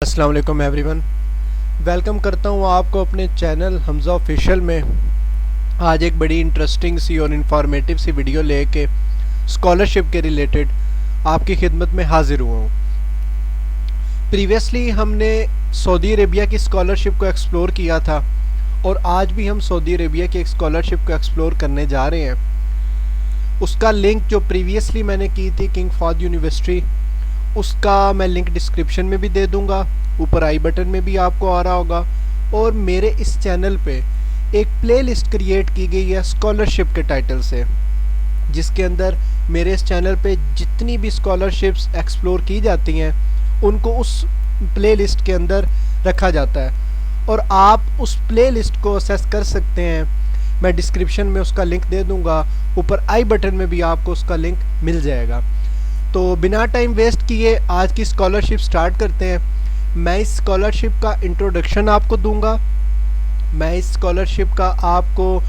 अस्सलाम वालेकुम everyone, welcome करता हूँ आपको अपने चैनल हमज़ा ऑफिशियल में। आज एक बड़ी इंटरेस्टिंग सी और इन्फॉर्मेटिव सी वीडियो लेके स्कॉलरशिप के रिलेटेड आपकी खिदमत में हाजिर हुआ हूँ। प्रीवियसली हमने सऊदी अरेबिया की स्कॉलरशिप को एक्सप्लोर किया था और आज भी हम सऊदी अरेबिया की एक स्कॉलरशिप को एक्सप्लोर करने जा रहे हैं। उसका लिंक जो प्रीवियसली मैंने की थी किंग फहद यूनिवर्सिटी, उसका मैं लिंक डिस्क्रिप्शन में भी दे दूंगा, ऊपर आई बटन में भी आपको आ रहा होगा। और मेरे इस चैनल पे एक प्लेलिस्ट क्रिएट की गई है स्कॉलरशिप के टाइटल से, जिसके अंदर मेरे इस चैनल पे जितनी भी स्कॉलरशिप्स एक्सप्लोर की जाती हैं उनको उस प्लेलिस्ट के अंदर रखा जाता है और आप उस प्लेलिस्ट को असेस कर सकते हैं। मैं डिस्क्रिप्शन में उसका लिंक दे दूंगा, ऊपर आई बटन में भी आपको उसका लिंक मिल जाएगा। तो बिना टाइम वेस्ट किए आज की स्कॉलरशिप स्टार्ट करते हैं। मैं इस स्कॉलरशिप का इंट्रोडक्शन आपको दूंगा, मैं इस स्कॉलरशिप का आपको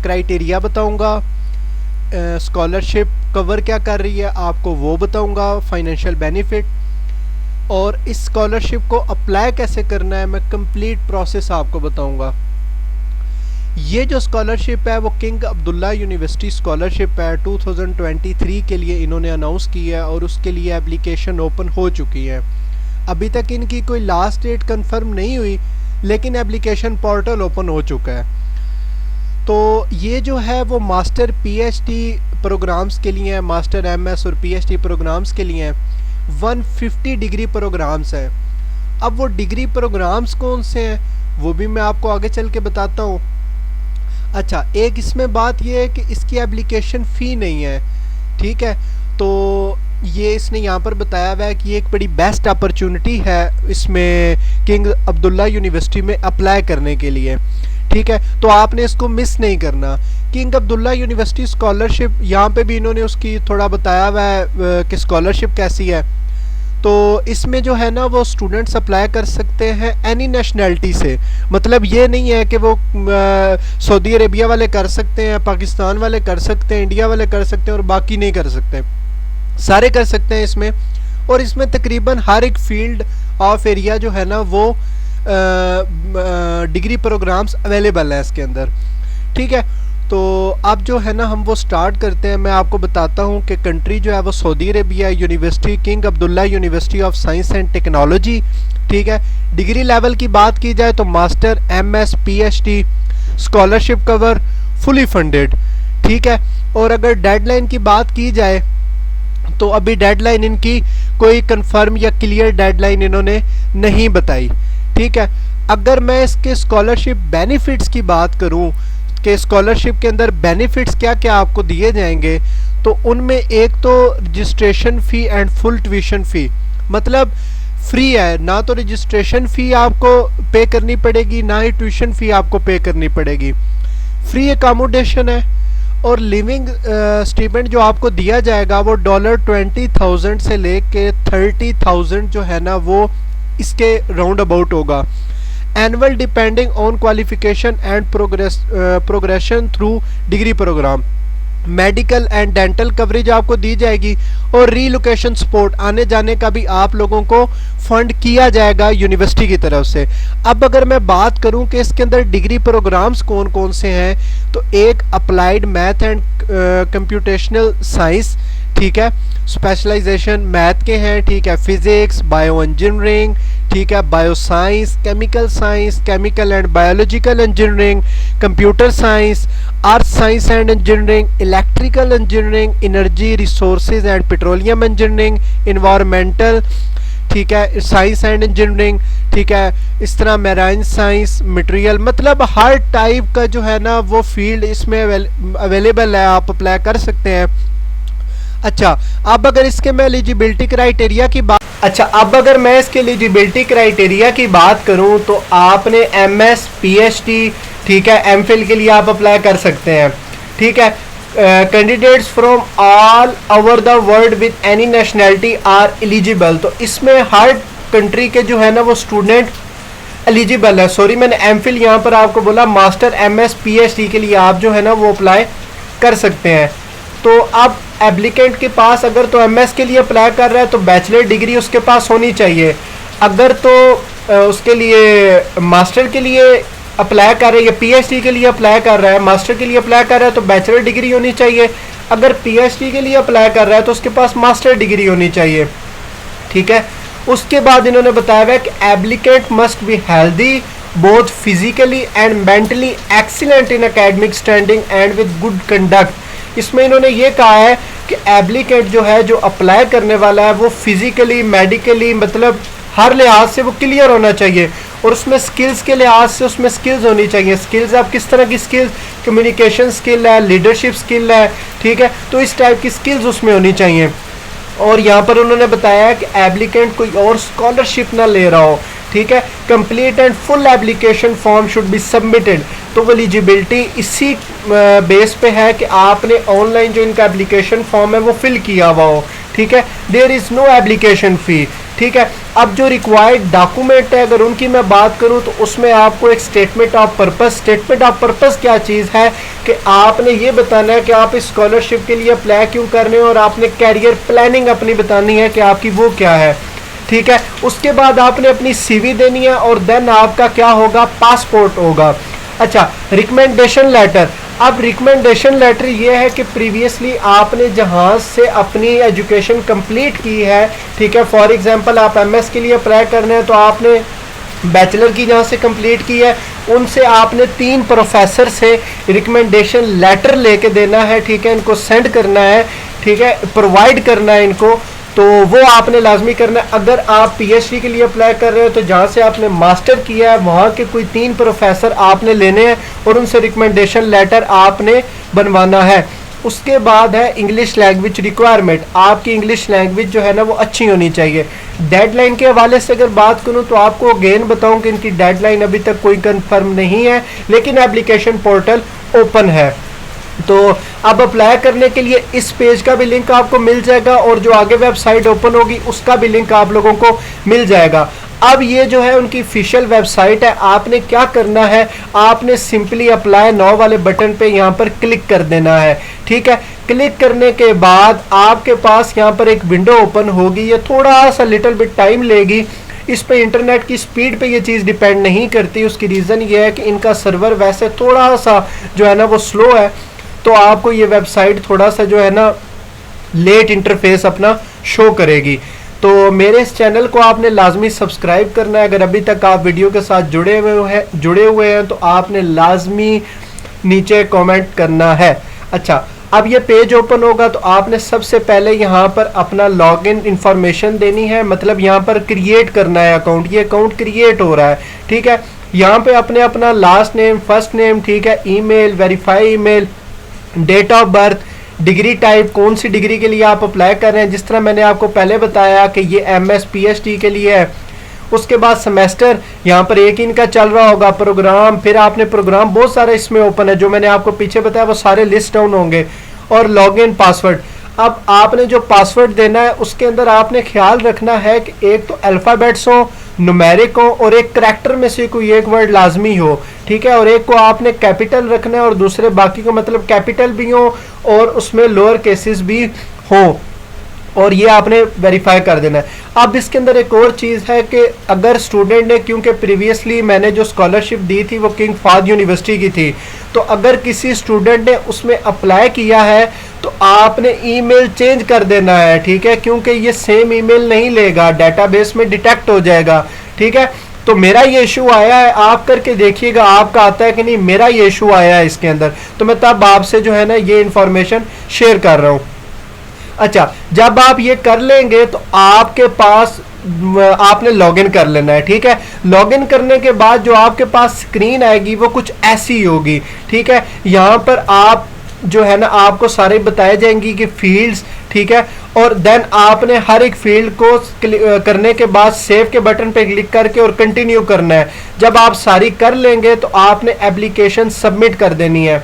क्राइटेरिया बताऊंगा, स्कॉलरशिप कवर क्या कर रही है आपको वो बताऊंगा, फाइनेंशियल बेनिफिट, और इस स्कॉलरशिप को अप्लाई कैसे करना है मैं कंप्लीट प्रोसेस आपको बताऊंगा। ये जो स्कॉलरशिप है वो किंग अब्दुल्ला यूनिवर्सिटी स्कॉलरशिप है, 2023 के लिए इन्होंने अनाउंस किया है और उसके लिए एप्लीकेशन ओपन हो चुकी है। अभी तक इनकी कोई लास्ट डेट कंफर्म नहीं हुई, लेकिन एप्लीकेशन पोर्टल ओपन हो चुका है। तो ये जो है वो मास्टर पीएचडी प्रोग्राम्स के लिए है, मास्टर एमएस और पीएचडी प्रोग्राम्स के लिए हैं। 150 डिग्री प्रोग्राम्स हैं। अब वो डिग्री प्रोग्राम्स कौन से हैं वो भी मैं आपको आगे चल के बताता हूँ। अच्छा, एक इसमें बात ये है कि इसकी एप्लीकेशन फ़ी नहीं है, ठीक है। तो ये इसने यहाँ पर बताया हुआ है कि ये एक बड़ी बेस्ट अपॉर्चुनिटी है इसमें किंग अब्दुल्ला यूनिवर्सिटी में अप्लाई करने के लिए, ठीक है। तो आपने इसको मिस नहीं करना। किंग अब्दुल्ला यूनिवर्सिटी स्कॉलरशिप, यहाँ पे भी इन्होंने उसकी थोड़ा बताया हुआ है कि स्कॉलरशिप कैसी है। तो इसमें जो है ना वो स्टूडेंट्स अप्लाई कर सकते हैं एनी नेशनैलिटी से। मतलब ये नहीं है कि वो सऊदी अरेबिया वाले कर सकते हैं, पाकिस्तान वाले कर सकते हैं, इंडिया वाले कर सकते हैं और बाकी नहीं कर सकते, सारे कर सकते हैं इसमें। और इसमें तकरीबन हर एक फील्ड ऑफ एरिया जो है ना वो डिग्री प्रोग्राम्स अवेलेबल है इसके अंदर, ठीक है। तो अब जो है ना हम वो स्टार्ट करते हैं। मैं आपको बताता हूँ कि कंट्री जो है वो Saudi Arabia, university king Abdullah University of science and technology, ठीक है। डिग्री लेवल की बात की जाए तो master MS PhD, scholarship cover, fully funded, ठीक है। और अगर डेडलाइन की बात की जाए तो अभी डेडलाइन इनकी कोई कंफर्म या क्लियर डेडलाइन इन्होंने नहीं बताई, ठीक है। अगर मैं इसके स्कॉलरशिप बेनिफिट्स की बात करूं कि स्कॉलरशिप के अंदर बेनिफिट्स क्या क्या आपको दिए जाएंगे, तो उनमें एक तो registration fee and full tuition fee, मतलब फ्री है, ना तो रजिस्ट्रेशन फ़ी आपको पे करनी पड़ेगी ना ही ट्यूशन फ़ी आपको पे करनी पड़ेगी। फ्री एकोमोडेशन है और लिविंग स्टीपेंड जो आपको दिया जाएगा वो $20,000 से लेके 30,000 जो है ना वो इसके राउंड अबाउट होगा। Annual depending on qualification and progression through degree programme. Medical and dental coverage आपको दी जाएगी और रीलोकेशन सपोर्ट, आने जाने का भी आप लोगों को फंड किया जाएगा यूनिवर्सिटी की तरफ से। अब अगर मैं बात करूं कि इसके अंदर डिग्री प्रोग्राम्स कौन कौन से हैं, तो एक applied math and computational science, ठीक है, स्पेशलाइजेशन मैथ के हैं, ठीक है, फिजिक्स, बायो इंजीनियरिंग, ठीक है, bio science, chemical and biological engineering, computer science, earth science and engineering, electrical engineering, energy resources and petroleum engineering, environmental, ठीक है, साइंस एंड इंजीनियरिंग, ठीक है, इस तरह मैराइन साइंस, मटेरियल, मतलब हर टाइप का जो है ना वो फील्ड इसमें अवेलेबल है, आप अप्लाई कर सकते हैं। अच्छा, अब अगर इसके मैं एलिजिबिलिटी क्राइटेरिया की बात करूं तो आपने एमएस पीएचडी, ठीक है, एमफिल के लिए आप अप्लाई कर सकते हैं, ठीक है। Candidates from all over the world with any nationality are eligible. तो इसमें हर कंट्री के जो है ना वो स्टूडेंट एलिजिबल है। सॉरी, मैंने एमफिल यहाँ पर आपको बोला, मास्टर एमएस पीएचडी के लिए आप जो है ना वो अप्लाई कर सकते हैं। तो अब एप्लीकेंट के पास अगर तो एमएस के लिए अप्लाई कर रहा है तो बैचलर डिग्री उसके पास होनी चाहिए। अगर तो उसके लिए मास्टर के लिए अप्लाई कर रहे हैं या पीएचडी के लिए अप्लाई कर रहा है, मास्टर के लिए अप्लाई कर रहा है तो बैचलर डिग्री होनी चाहिए। अगर पीएचडी के लिए अप्लाई कर रहा है तो उसके पास मास्टर डिग्री होनी चाहिए, ठीक है। उसके बाद इन्होंने बताया हुआ है कि applicant must be healthy both physically and mentally excellent in academic standing and with good conduct. इसमें इन्होंने ये कहा है कि एप्लीकेंट जो है, जो अप्लाई करने वाला है, वो फिजिकली मेडिकली मतलब हर लिहाज से वो क्लियर होना चाहिए, और उसमें स्किल्स के लिहाज से उसमें स्किल्स होनी चाहिए। स्किल्स आप किस तरह की स्किल्स, कम्युनिकेशन स्किल है, लीडरशिप स्किल है, ठीक है, तो इस टाइप की स्किल्स उसमें होनी चाहिए। और यहाँ पर उन्होंने बताया कि एप्लीकेंट कोई और स्कॉलरशिप ना ले रहा हो, ठीक है। Complete and full application form should be submitted. तो वो एलिजिबिलिटी इसी बेस पे है कि आपने ऑनलाइन जो इनका एप्लीकेशन फॉर्म है वो फिल किया हुआ हो, ठीक है। There is no application fee, ठीक है। अब जो रिक्वायर्ड डॉक्यूमेंट है, अगर उनकी मैं बात करूं तो उसमें आपको एक statement of purpose. Statement of purpose क्या चीज़ है कि आपने ये बताना है कि आप इस स्कॉलरशिप के लिए अप्लाई क्यों कर रहे हो, और आपने कैरियर प्लानिंग अपनी बतानी है कि आपकी वो क्या है, ठीक है। उसके बाद आपने अपनी सीवी देनी है, और देन आपका क्या होगा, पासपोर्ट होगा। अच्छा, रिकमेंडेशन लेटर। अब रिकमेंडेशन लेटर ये है कि प्रीवियसली आपने जहाँ से अपनी एजुकेशन कंप्लीट की है, ठीक है, फॉर एग्जांपल आप एमएस के लिए अप्लाई करने हैं तो आपने बैचलर की जहाँ से कंप्लीट की है, उनसे आपने 3 प्रोफेसर से रिकमेंडेशन लेटर लेके देना है, ठीक है, इनको सेंड करना है, ठीक है, प्रोवाइड करना है इनको, तो वो आपने लाजमी करना है। अगर आप पीएचडी के लिए अप्लाई कर रहे हो तो जहाँ से आपने मास्टर किया है वहाँ के कोई 3 प्रोफेसर आपने लेने हैं और उनसे रिकमेंडेशन लेटर आपने बनवाना है। उसके बाद है इंग्लिश लैंग्वेज रिक्वायरमेंट। आपकी इंग्लिश लैंग्वेज जो है ना वो अच्छी होनी चाहिए। डेडलाइन के हवाले से अगर बात करूं तो आपको अगेन बताऊं कि इनकी डेडलाइन अभी तक कोई कंफर्म नहीं है, लेकिन एप्लीकेशन पोर्टल ओपन है। तो अब अप्लाई करने के लिए इस पेज का भी लिंक आपको मिल जाएगा, और जो आगे वेबसाइट ओपन होगी उसका भी लिंक आप लोगों को मिल जाएगा। अब ये जो है उनकी ऑफिशियल वेबसाइट है। आपने क्या करना है, आपने सिंपली अप्लाई नाउ वाले बटन पे यहाँ पर क्लिक कर देना है, ठीक है। क्लिक करने के बाद आपके पास यहाँ पर एक विंडो ओपन होगी। ये थोड़ा सा लिटिल बिट टाइम लेगी। इस पे इंटरनेट की स्पीड पे ये चीज़ डिपेंड नहीं करती। उसकी रीज़न ये है कि इनका सर्वर वैसे थोड़ा सा जो है ना वो स्लो है, तो आपको ये वेबसाइट थोड़ा सा जो है ना लेट इंटरफेस अपना शो करेगी। तो मेरे इस चैनल को आपने लाजमी सब्सक्राइब करना है। अगर अभी तक आप वीडियो के साथ जुड़े हुए हैं तो आपने लाजमी नीचे कमेंट करना है। अच्छा, अब ये पेज ओपन होगा तो आपने सबसे पहले यहाँ पर अपना लॉगिन इंफॉर्मेशन देनी है, मतलब यहाँ पर क्रिएट करना है अकाउंट। ये अकाउंट क्रिएट हो रहा है, ठीक है। यहाँ पे अपने अपना लास्ट नेम, फर्स्ट नेम, ठीक है, email, verify email, date of birth, degree type, कौन सी डिग्री के लिए आप अप्लाई कर रहे हैं। जिस तरह मैंने आपको पहले बताया कि ये एमएस पीएचडी के लिए है। उसके बाद सेमेस्टर, यहाँ पर एक इनका चल रहा होगा प्रोग्राम, फिर आपने प्रोग्राम बहुत सारे इसमें ओपन है, जो मैंने आपको पीछे बताया वो सारे लिस्ट डाउन होंगे। और लॉगिन पासवर्ड। अब आपने जो पासवर्ड देना है उसके अंदर आपने ख्याल रखना है कि एक तो अल्फ़ाबेट्स हो, न्यूमेरिक हो, और एक करैक्टर में से कोई एक वर्ड लाजमी हो, ठीक है। और एक को आपने कैपिटल रखना है और दूसरे बाकी को मतलब कैपिटल भी हो और उसमें लोअर केसेस भी हो, और ये आपने वेरीफाई कर देना है। अब इसके अंदर एक और चीज़ है कि अगर स्टूडेंट ने, क्योंकि प्रीवियसली मैंने जो स्कॉलरशिप दी थी वो किंग फाहद यूनिवर्सिटी की थी, तो अगर किसी स्टूडेंट ने उसमें अप्लाई किया है तो आपने ईमेल चेंज कर देना है, ठीक है, क्योंकि ये सेम ईमेल नहीं लेगा, डेटाबेस में डिटेक्ट हो जाएगा, ठीक है। तो मेरा ये इशू आया है, आप करके देखिएगा आपका आता है कि नहीं। मेरा ये इशू आया है इसके अंदर, तो मैं तब आपसे जो है ना ये इंफॉर्मेशन शेयर कर रहा हूँ। अच्छा, जब आप ये कर लेंगे तो आपके पास आपने लॉगिन कर लेना है, ठीक है। लॉगिन करने के बाद जो आपके पास स्क्रीन आएगी वो कुछ ऐसी होगी, ठीक है। यहाँ पर आप जो है ना आपको सारे बताए जाएंगी कि फील्ड्स, ठीक है, और देन आपने हर एक फील्ड को करने के बाद सेव के बटन पे क्लिक करके और कंटिन्यू करना है। जब आप सारी कर लेंगे तो आपने एप्लीकेशन सबमिट कर देनी है।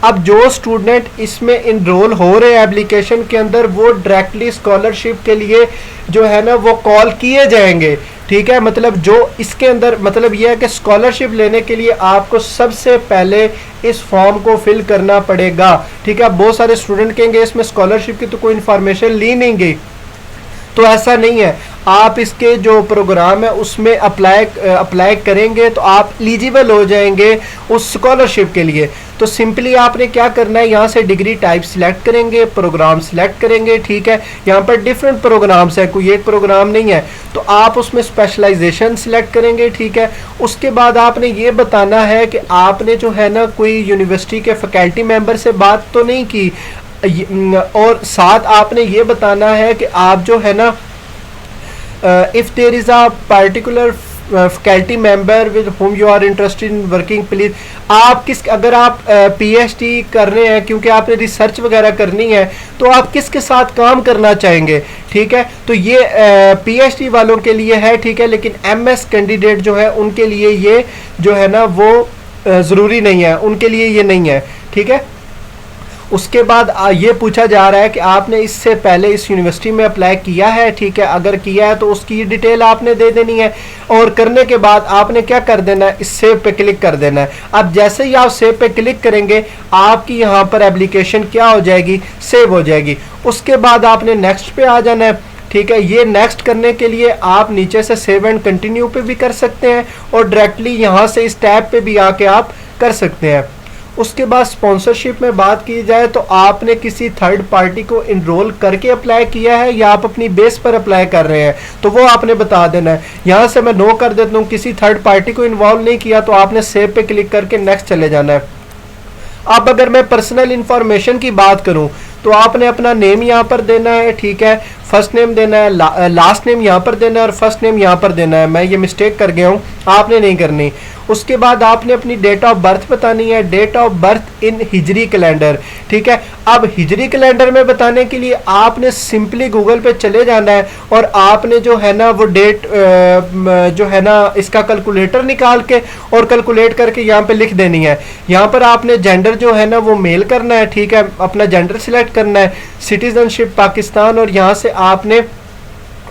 अब जो स्टूडेंट इसमें इनरोल हो रहे हैं एप्लीकेशन के अंदर, वो डायरेक्टली स्कॉलरशिप के लिए जो है ना वो कॉल किए जाएंगे, ठीक है। मतलब जो इसके अंदर मतलब ये है कि स्कॉलरशिप लेने के लिए आपको सबसे पहले इस फॉर्म को फिल करना पड़ेगा, ठीक है। बहुत सारे स्टूडेंट कहेंगे इसमें स्कॉलरशिप की तो कोई इन्फॉर्मेशन ली नहीं गई, तो ऐसा नहीं है, आप इसके जो प्रोग्राम है उसमें अप्लाई करेंगे तो आप एलिजिबल हो जाएंगे उस स्कॉलरशिप के लिए। तो सिंपली आपने क्या करना है, यहाँ से डिग्री टाइप सिलेक्ट करेंगे, प्रोग्राम सिलेक्ट करेंगे, ठीक है। यहाँ पर डिफरेंट प्रोग्राम्स है, कोई एक प्रोग्राम नहीं है, तो आप उसमें स्पेशलाइजेशन सिलेक्ट करेंगे, ठीक है। उसके बाद आपने ये बताना है कि आपने जो है ना कोई यूनिवर्सिटी के फैकल्टी मेंबर से बात तो नहीं की, और साथ आपने ये बताना है कि आप जो है ना if there is a particular faculty member with whom you are interested in working, please आप अगर आप PhD कर रहे हैं, क्योंकि आपने रिसर्च वगैरह करनी है, तो आप किसके साथ काम करना चाहेंगे, ठीक है। तो ये PhD वालों के लिए है, ठीक है, लेकिन MS कैंडिडेट जो है उनके लिए ये जो है ना वो ज़रूरी नहीं है, उनके लिए ये नहीं है, ठीक है। उसके बाद ये पूछा जा रहा है कि आपने इससे पहले इस यूनिवर्सिटी में अप्लाई किया है, ठीक है। अगर किया है तो उसकी डिटेल आपने दे देनी है, और करने के बाद आपने क्या कर देना है, इस सेव पे क्लिक कर देना है। अब जैसे ही आप सेव पे क्लिक करेंगे आपकी यहाँ पर एप्लीकेशन क्या हो जाएगी, सेव हो जाएगी। उसके बाद आपने नेक्स्ट पे आ जाना है, ठीक है। ये नेक्स्ट करने के लिए आप नीचे से सेव एंड कंटिन्यू पे भी कर सकते हैं, और डायरेक्टली यहाँ से इस टैब पे भी आके आप कर सकते हैं। उसके बाद स्पॉन्सरशिप में बात की जाए तो आपने किसी थर्ड पार्टी को इनरोल करके अप्लाई किया है या आप अपनी बेस पर अप्लाई कर रहे हैं, तो वो आपने बता देना है। यहाँ से मैं नो कर देता हूँ, किसी थर्ड पार्टी को इन्वॉल्व नहीं किया, तो आपने सेव पे क्लिक करके नेक्स्ट चले जाना है। अब अगर मैं पर्सनल इंफॉर्मेशन की बात करूं तो आपने अपना नेम यहाँ पर देना है, ठीक है, फर्स्ट नेम देना है, लास्ट नेम यहाँ पर देना है, और फर्स्ट नेम यहाँ पर देना है। मैं ये मिस्टेक कर गया हूँ, आपने नहीं करनी। उसके बाद आपने अपनी डेट ऑफ बर्थ बतानी है, डेट ऑफ बर्थ इन हिजरी कैलेंडर, ठीक है। अब हिजरी कैलेंडर में बताने के लिए आपने सिंपली गूगल पे चले जाना है, और आपने जो है ना वो डेट जो है ना इसका कैलकुलेटर निकाल के और कैलकुलेट करके यहाँ पे लिख देनी है। यहाँ पर आपने जेंडर जो है ना वो मेल करना है, ठीक है, अपना जेंडर सिलेक्ट करना है, सिटीजनशिप पाकिस्तान, और यहाँ से आपने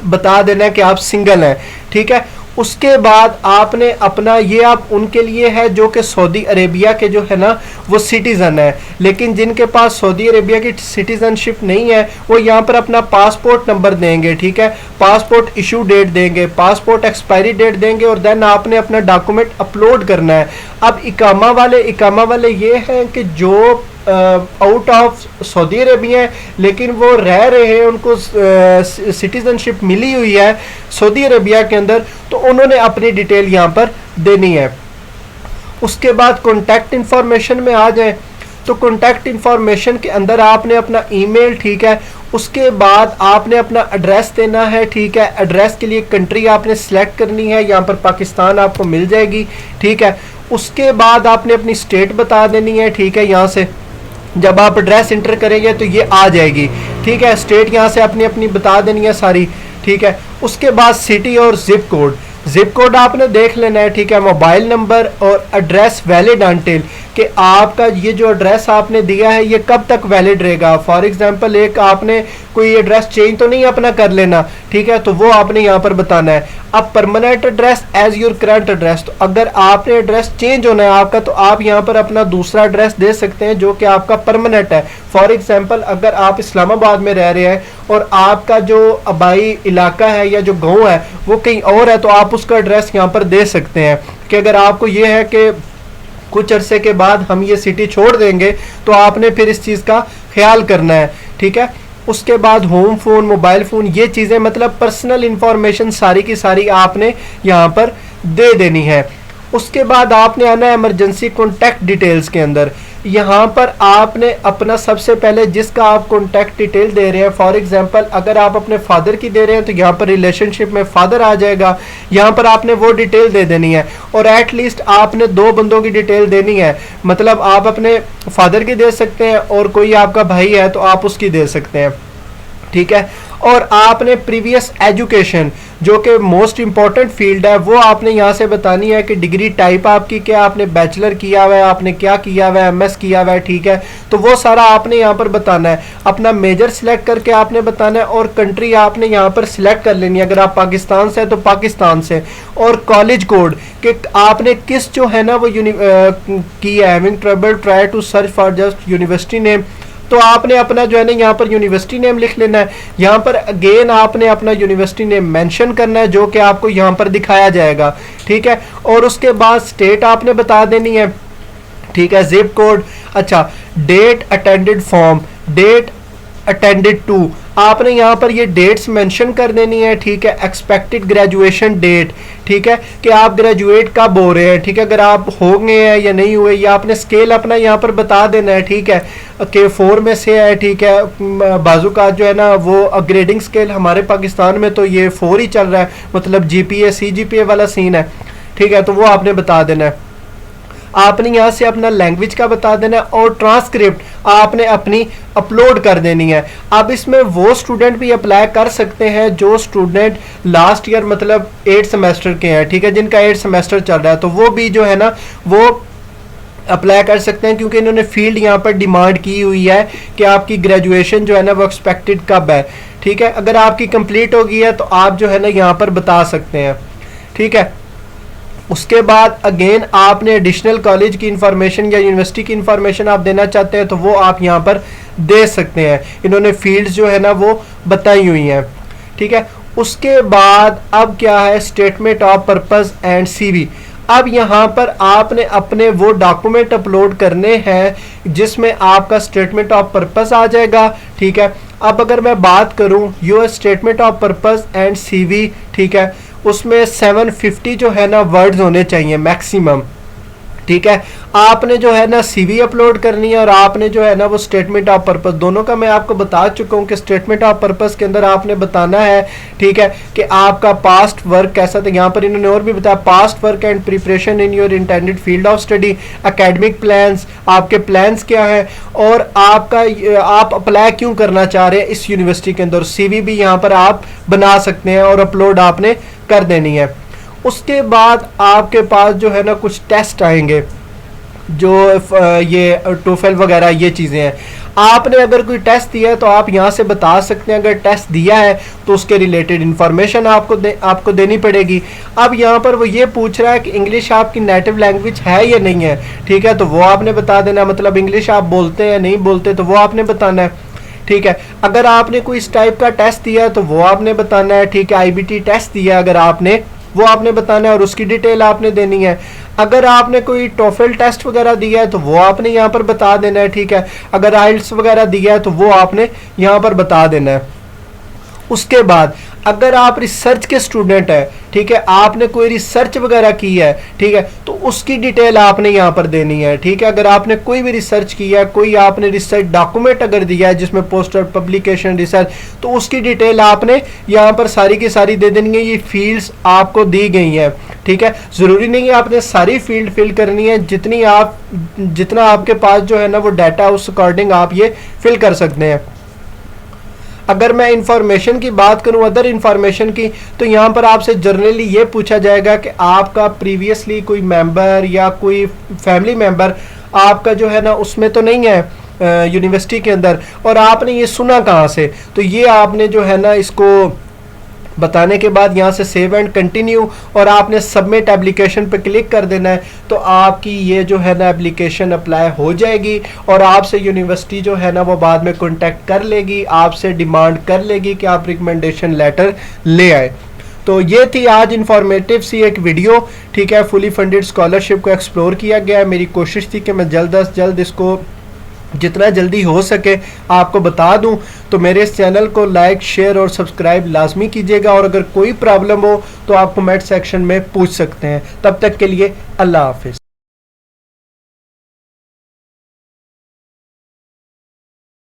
बता देना है कि आप सिंगल हैं, ठीक है। उसके बाद आपने अपना, ये आप उनके लिए है जो कि सऊदी अरेबिया के जो है ना वो सिटीज़न है, लेकिन जिनके पास सऊदी अरेबिया की सिटीज़नशिप नहीं है वो यहाँ पर अपना पासपोर्ट नंबर देंगे, ठीक है, पासपोर्ट इशू डेट देंगे, पासपोर्ट एक्सपायरी डेट देंगे, और देन आपने अपना डॉक्यूमेंट अपलोड करना है। अब इकामा वाले ये हैं कि जो आउट ऑफ सऊदी अरेबिया है, लेकिन वो रह रहे हैं, उनको सिटीजनशिप मिली हुई है सऊदी अरेबिया के अंदर, तो उन्होंने अपनी डिटेल यहाँ पर देनी है। उसके बाद कॉन्टैक्ट इंफॉर्मेशन में आ जाए तो कॉन्टैक्ट इंफॉर्मेशन के अंदर आपने अपना ईमेल, ठीक है, उसके बाद आपने अपना एड्रेस देना है, ठीक है। एड्रेस के लिए कंट्री आपने सिलेक्ट करनी है, यहाँ पर पाकिस्तान आपको मिल जाएगी, ठीक है। उसके बाद आपने अपनी स्टेट बता देनी है, ठीक है। यहाँ से जब आप एड्रेस इंटर करेंगे तो ये आ जाएगी, ठीक है। स्टेट यहाँ से अपनी अपनी बता देनी है सारी, ठीक है। उसके बाद सिटी और जिप कोड आपने देख लेना है, ठीक है। मोबाइल नंबर और एड्रेस वैलिड अनटिल, कि आपका ये जो एड्रेस आपने दिया है ये कब तक वैलिड रहेगा। फॉर एग्जांपल एक आपने कोई एड्रेस चेंज तो नहीं अपना कर लेना, ठीक है, तो वो आपने यहाँ पर बताना है। अब permanent address as your current address, तो अगर आपने एड्रेस चेंज होना है आपका, तो आप यहाँ पर अपना दूसरा एड्रेस दे सकते हैं जो कि आपका परमानेंट है। फॉर एग्जांपल अगर आप इस्लामाबाद में रह रहे हैं और आपका जो आबाई इलाका है या जो गाँव है वो कहीं और है, तो आप उसका एड्रेस यहाँ पर दे सकते हैं कि अगर आपको ये है कि कुछ अरसे के बाद हम ये सिटी छोड़ देंगे, तो आपने फिर इस चीज़ का ख्याल करना है, ठीक है। उसके बाद होम फ़ोन, मोबाइल फ़ोन, ये चीज़ें मतलब पर्सनल इंफॉर्मेशन सारी की सारी आपने यहाँ पर दे देनी है। उसके बाद आपने आना है इमरजेंसी कॉन्टैक्ट डिटेल्स के अंदर। यहाँ पर आपने अपना सबसे पहले जिसका आप कॉन्टैक्ट डिटेल दे रहे हैं, फॉर एग्जांपल अगर आप अपने फादर की दे रहे हैं तो यहाँ पर रिलेशनशिप में फादर आ जाएगा, यहाँ पर आपने वो डिटेल दे देनी है। और एटलीस्ट आपने 2 बंदों की डिटेल देनी है, मतलब आप अपने फादर की दे सकते हैं और कोई आपका भाई है तो आप उसकी दे सकते हैं, ठीक है। और आपने प्रीवियस एजुकेशन जो कि मोस्ट इंपॉर्टेंट फील्ड है वो आपने यहाँ से बतानी है कि डिग्री टाइप आपकी क्या, आपने बैचलर किया हुआ है, आपने क्या किया हुआ है, MS किया हुआ है, ठीक है, तो वो सारा आपने यहाँ पर बताना है। अपना मेजर सिलेक्ट करके आपने बताना है, और कंट्री आपने यहाँ पर सिलेक्ट कर लेनी है। अगर आप पाकिस्तान से है तो पाकिस्तान से, और कॉलेज कोड कि आपने किस जो है ना वो की है, having trouble try to search for just university name, तो आपने अपना जो है ना यहाँ पर यूनिवर्सिटी नेम लिख लेना है। यहाँ पर अगेन आपने अपना यूनिवर्सिटी नेम मेंशन करना है जो कि आपको यहाँ पर दिखाया जाएगा, ठीक है। और उसके बाद स्टेट आपने बता देनी है, ठीक है, जिप कोड। अच्छा, date attended from, date attended to, आपने यहाँ पर ये डेट्स मेंशन कर देनी है, ठीक है। एक्सपेक्टेड ग्रेजुएशन डेट, ठीक है, कि आप ग्रेजुएट कब हो रहे हैं, ठीक है, अगर आप हो गए हैं या नहीं हुए, या आपने स्केल अपना यहाँ पर बता देना है, ठीक है, कि 4 में से है, ठीक है। बाजू का जो है ना वो ग्रेडिंग स्केल हमारे पाकिस्तान में तो ये 4 ही चल रहा है, मतलब GPA CGPA वाला सीन है, ठीक है, तो वो आपने बता देना है। आपने यहाँ से अपना लैंग्वेज का बता देना है और ट्रांसक्रिप्ट आपने अपनी अपलोड कर देनी है। अब इसमें वो स्टूडेंट भी अप्लाई कर सकते हैं जो स्टूडेंट लास्ट ईयर मतलब 8 सेमेस्टर के हैं, ठीक है, जिनका 8 सेमेस्टर चल रहा है, तो वो भी जो है ना वो अप्लाई कर सकते हैं, क्योंकि इन्होंने फील्ड यहाँ पर डिमांड की हुई है कि आपकी ग्रेजुएशन जो है ना वो एक्सपेक्टेड कब है, ठीक है। अगर आपकी कंप्लीट हो गई है तो आप जो है ना यहाँ पर बता सकते हैं, ठीक है। उसके बाद अगेन आपने एडिशनल कॉलेज की इंफॉर्मेशन या यूनिवर्सिटी की इंफॉर्मेशन आप देना चाहते हैं तो वो आप यहाँ पर दे सकते हैं। इन्होंने फील्ड्स जो है ना वो बताई हुई हैं, ठीक है। उसके बाद अब क्या है, statement of purpose and CV। अब यहाँ पर आपने अपने वो डॉक्यूमेंट अपलोड करने हैं जिसमें आपका स्टेटमेंट ऑफ पर्पस आ जाएगा, ठीक है। अब अगर मैं बात करूँ your statement of purpose and CV, ठीक है, उसमें 750 जो है ना वर्ड्स होने चाहिए मैक्सिमम, ठीक है। आपने जो है ना CV अपलोड करनी है और आपने जो है ना वो स्टेटमेंट ऑफ पर्पस, दोनों का मैं आपको बता चुका हूँ कि स्टेटमेंट ऑफ पर्पस के अंदर आपने बताना है, ठीक है, कि आपका पास्ट वर्क कैसा था। यहाँ पर इन्होंने और भी बताया, past work and preparation in your intended field of study, academic plans, आपके प्लान्स क्या है और आपका आप अप्लाई क्यों करना चाह रहे हैं इस यूनिवर्सिटी के अंदर। CV भी यहाँ पर आप बना सकते हैं और अपलोड आपने कर देनी है। उसके बाद आपके पास जो है ना कुछ टेस्ट आएंगे, जो ये TOEFL वगैरह ये चीज़ें हैं। आपने अगर कोई टेस्ट दिया है तो आप यहाँ से बता सकते हैं, अगर टेस्ट दिया है तो उसके रिलेटेड इंफॉर्मेशन आपको देनी पड़ेगी। अब यहाँ पर वो ये पूछ रहा है कि इंग्लिश आपकी नेटिव लैंग्वेज है या नहीं है, ठीक है, तो वो आपने बता देना, मतलब इंग्लिश आप बोलते हैं या नहीं बोलते तो वो आपने बताना है, ठीक है। अगर आपने कोई इस टाइप का टेस्ट दिया है तो वो आपने बताना है, ठीक है। IBT टेस्ट दिया अगर आपने, वो आपने बताना है और उसकी डिटेल आपने देनी है। अगर आपने कोई TOEFL टेस्ट वगैरह दिया है तो वो आपने यहाँ पर बता देना है, ठीक है। अगर IELTS वगैरह दिया है तो वो आपने यहाँ पर बता देना है। उसके बाद अगर आप रिसर्च के स्टूडेंट हैं, ठीक है, आपने कोई रिसर्च वगैरह की है, ठीक है, तो उसकी डिटेल आपने यहाँ पर देनी है, ठीक है। अगर आपने कोई भी रिसर्च किया है, कोई आपने रिसर्च डॉक्यूमेंट अगर दिया है जिसमें पोस्टर, पब्लिकेशन, रिसर्च, तो उसकी डिटेल आपने यहाँ पर सारी की सारी दे देनी है। ये फील्ड्स आपको दी गई हैं, ठीक है। ज़रूरी नहीं है आपने सारी फील्ड फिल करनी है, जितना आपके पास जो है ना वो डाटा, उस अकॉर्डिंग आप ये फिल कर सकते हैं। अगर मैं इंफॉर्मेशन की बात करूं, अदर इंफॉर्मेशन की, तो यहाँ पर आपसे जनरली ये पूछा जाएगा कि आपका प्रीवियसली कोई मेंबर या कोई फैमिली मेंबर आपका जो है ना उसमें तो नहीं है यूनिवर्सिटी के अंदर, और आपने ये सुना कहाँ से, तो ये आपने जो है ना इसको बताने के बाद यहाँ से सेव एंड कंटिन्यू और आपने सबमिट एप्लीकेशन पे क्लिक कर देना है, तो आपकी ये जो है ना एप्लीकेशन अप्लाई हो जाएगी और आपसे यूनिवर्सिटी जो है ना वो बाद में कांटेक्ट कर लेगी, आपसे डिमांड कर लेगी कि आप रिकमेंडेशन लेटर ले आए। तो ये थी आज इंफॉर्मेटिव सी एक वीडियो, ठीक है। फुली फंडेड स्कॉलरशिप को एक्सप्लोर किया गया है। मेरी कोशिश थी कि मैं जल्द अज जल्द इसको जितना जल्दी हो सके आपको बता दूं। तो मेरे इस चैनल को लाइक, शेयर और सब्सक्राइब लाजमी कीजिएगा, और अगर कोई प्रॉब्लम हो तो आप कमेंट सेक्शन में पूछ सकते हैं। तब तक के लिए अल्लाह हाफिज़।